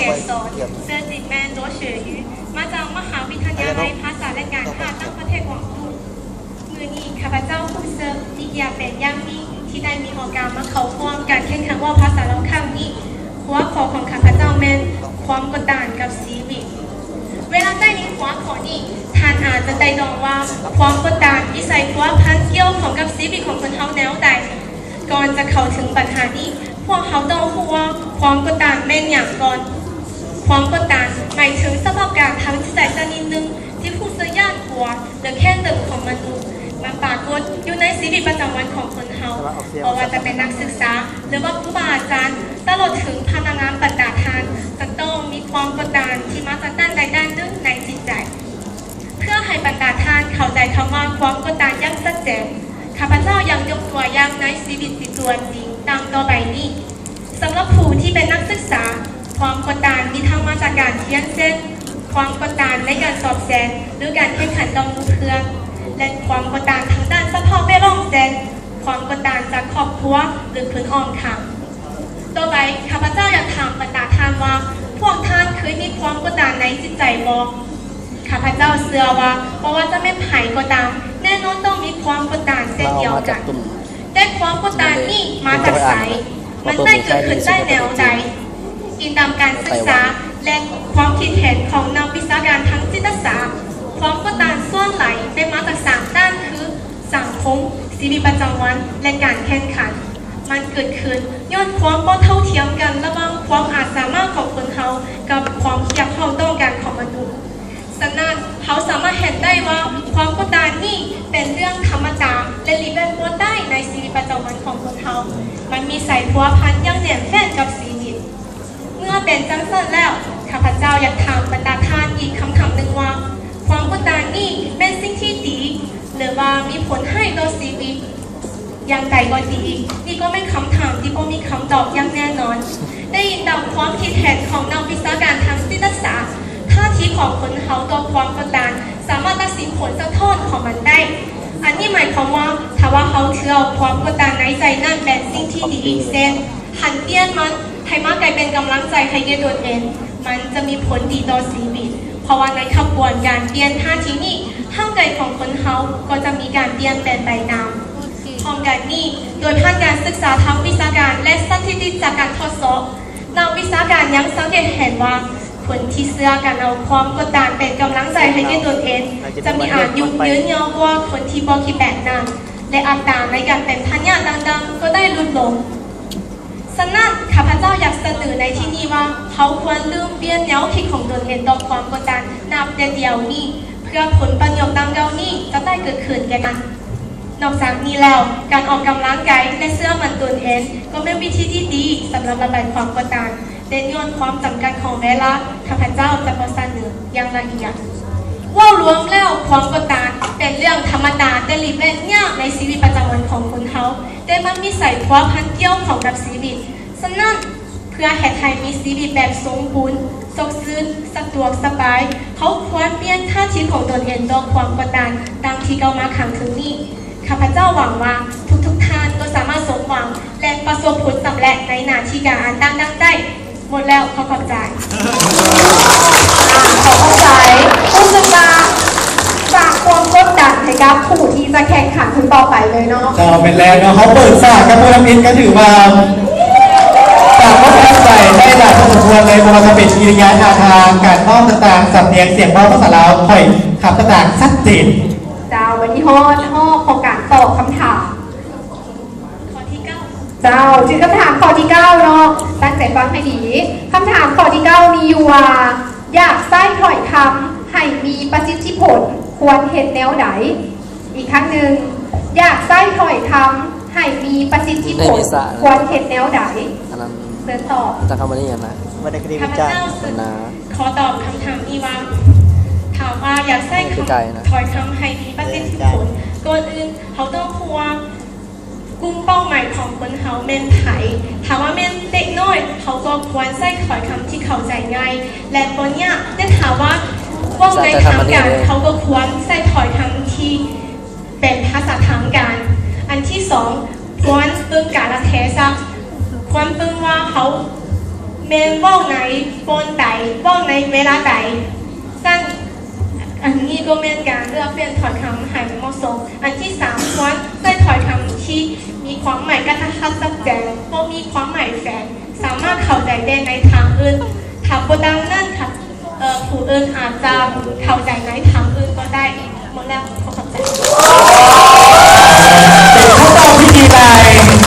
เกศรเซอร์จิแมนโดเฉยมาจากมหาวิทยาลัยภาษาและการค้าตั้งประเทศกวางตุ้งมือนี้ข้าพเจ้าผู้เซอร์มีเกียรติเป็นอย่างยิ่งที่ได้มีโอกาสมาเข้าร่วมการแข่งขันว่าภาษาเราครั้งนี้หัวข้อของข้าพเจ้าแม่นความกดดันกับชีวิตเวลาได้ยินหัวข้อนี้ท่านอาจจะได้ลองว่าความกดดันที่ใส่หัวพันเกี่ยวของกับชีวิตของคนเฮาแนวใดก่อนจะเข้าถึงปัญหานี้พวกเขาต้องรู้ว่าความกดดันแม่นอย่างก่อนความกดดันหมายถึงสภาพการทางจิตใจชนิดหนึ่งที่ผู้ซื้อย่านหัวหรือแค่หนึ่งของมนุษย์มันปรากฏอยู่ในชีวิตประจำวันของคนเฮาเพราะว่าจะเป็นนักศึกษาหรือว่าครูบาอาจารย์ตลอดถึงพนักงานปฏิบัติงานจะต้องมีความกดดันที่มาจากด้านใดด้านหนึ่งในจิตใจเพื่อให้ปฏิบัติงานเข้าใจคำว่าความกดดันอย่างชัดเจนข้าพเจ้ายังยกตัวอย่างในชีวิตตัวจริงตามต่อไปนี้สำหรับผู้ที่เป็นนักศึกษาความกดดันมีทั้งมาจากการเรียนเส้นความกดดันในการสอบแสนหรือการแข่งขันกับหมู่เพื่อนและความกดดันทางด้านสภาพแวดล้อมเส้นความกดดันจากครอบครัวหรือเพื่อนอ้อมข้างต่อไปข้าพเจ้าอยากถามบรรดาท่านว่าพวกท่านเคยมีความกดดันในจิตใจบ่ข้าพเจ้าเชื่อว่าเพราะว่าจะไม่ไผ่ก็ตามแน่นอนต้องมีความกดดันเช่นเดียวกันแต่ความกดดันนี่มาจากไสมันได้เกิดขึ้นได้แนวใดอิงตามการศึกษาและความคิดเห็นของนักวิชาการทางจิตศาสตร์ความกดดันส่วนไหลได้มาจากสามด้านคือสังคมชีวิตประจำวันและการแข่งขันมันเกิดขึ้นย้อนความบ่เท่าเทียมกันระหว่างความอาจสามารถของคนเฮากับความอยากเข้าต้องการของมนุษย์ฉะนั้นเขาสามารถเห็นได้ว่าความกดดันนี่เป็นเรื่องธรรมดาและหลีกเลี่ยงบ่ได้ในชีวิตประจำวันของคนเขามันมีสายพัวพันอย่างแน่นแฟ้นกับชีวิตเมื่อเป็นจังซั่นแล้วข้าพเจ้าอยากถามบรรดาท่านอีกคำถามหนึ่งว่าความกดดันนี่เป็นสิ่งที่ดีหรือว่ามีผลให้ต่อชีวิตอย่างใดก็ดีนี่ก็เป็นคำถามที่บ่มีคำตอบอย่างแน่นอนได้ยินตามความคิดเห็นของนักวิชาการทางจิตศาสตร์ท่าทีของคนเขาต่อความกดดันสามารถตัดสินผลสะท้อนของมันได้อันนี้หมายความว่าถ้าว่าเขาเชื่อความกดดันในใจนั่นเป็นสิ่งที่ดีเช่นหันเปลี่ยนมันให้มากลายเป็นกำลังใจให้แก่ตัวเองมันจะมีผลดีต่อชีวิตเพราะว่าในขบวนการเปลี่ยนท่าทีนี้ร่างกายของคนเขาก็จะมีการเปลี่ยนแปลงไปตามพร้อมกันนี้โดยผ่านการศึกษาทางวิชาการและสถิติจากการทดสอบนักวิชาการยังสังเกตเห็นว่าคนที่เชื่อการเอาความกดดันเป็นกำลังใจให้แก่ตนเองจะมีอายุยืนยาวกว่าคนที่บ่คิดแบบนั้นและอัตราในการเป็นพยาธิต่างๆก็ได้ลดลงฉะนั้นข้าพเจ้าอยากเสนอในที่นี้ว่าเขาควรลืมเปลี่ยนแนวคิดของตนเองต่อความกดดันนับแต่เดียวนี้เพื่อผลประโยชน์ดังกล่าวนี้จะได้เกิดขึ้นแก่กันนอกจากนี้แล้วการออกกำลังกายและเชื่อมั่นตนเองก็เป็นวิธีที่ดีสำหรับระบายความกดดันแต่ย้อนความจำกัดของเวลาข้าพเจ้าจะมาเสนออย่างละเอียดว่ารวมแล้วความกดดันเป็นเรื่องธรรมดาแต่หลีกเลี่ยงยากในชีวิตประจำวันของคนเขาแต่มันมีสายพัวพันเกี่ยวของกับชีวิตฉะนั้นเพื่อให้ไทยมีชีวิตแบบสมบูรณ์สดชื่นสะดวกสบายเขาควรเปลี่ยนท่าทีของตนเองต่อความกดดันดังที่เก่ามาขังถึงนี้ข้าพเจ้าหวังว่าทุกท่านก็สามารถสมหวังและประสบผลสำเร็จในหน้าที่การตั้งได้หมดแล้วขอขอบใจรู้สึกว่าจากความกดดันให้กับผู้ที่จะแข่งขันคนต่อไปเลยเนาะก็เป็นแล้วเนาะเขาเปิดฉากกับโมนามินก็ถือว่าจากวัฒนธรรมได้หลายพอสมควรเลยโมนามินกิริยาท่าทางการมอบต่างๆสำเนียงเสียงมอบภาษาลาวค่อยขับต่างๆชัดเจนจ้าวันนี้ห้อของการตอบคำถามข้อที่9เจ้าถึงคำถามข้อที่9เนาะตั้งใจฟังให้ดีคำถามข้อที่9มีอยู่ว่าอยากใช้ถ้อยคำให้มีประสิทธิผลควรเห็นแนวไหนอีกครั้งหนึ่งอยากใช้ถ้อยคำให้มีประสิทธิผลควรเห็นแนวไหนเชิญตอบจะคำว่านี้ยังไงข้าพเจ้าขอตอบคำถามนี้ว่าถามว่าอยากใช้ถ้อยคำให้มีประสิทธิผลก่อนอื่นเขาต้องพูดว่ากลุ่มเป้าหมายของคนเขาเมนไผ่ถามว่าเมนเด็กน้อยเขาก็ควรใช้ถ้อยคำที่เข้าใจง่ายและบนเนี้ยได้ถามว่าในทางการเขาก็ควรใช้ถ้อยคำที่เป็นภาษาทางการอันที่สองควรเบิ่งกาลเทศะควรเบิ่งว่าเขา เมนว่าวไหนบนใดว่าวในเวลาใดสั้นอันนี้ก็เป็นการเลือกเปลี่ยนถอยคำให้เหมาะสมอันที่สามควรใส่ถอยคำที่มีความหมายกระทัดรัดจับแจงก็มีความหมายแฝงสามารถเข้าใจได้ในทางอื่นทางบดังนั่นค่ะผู้อื่นอาจจะเข้าใจในทางอื่นก็ได้หมดแล้วขอบคุณ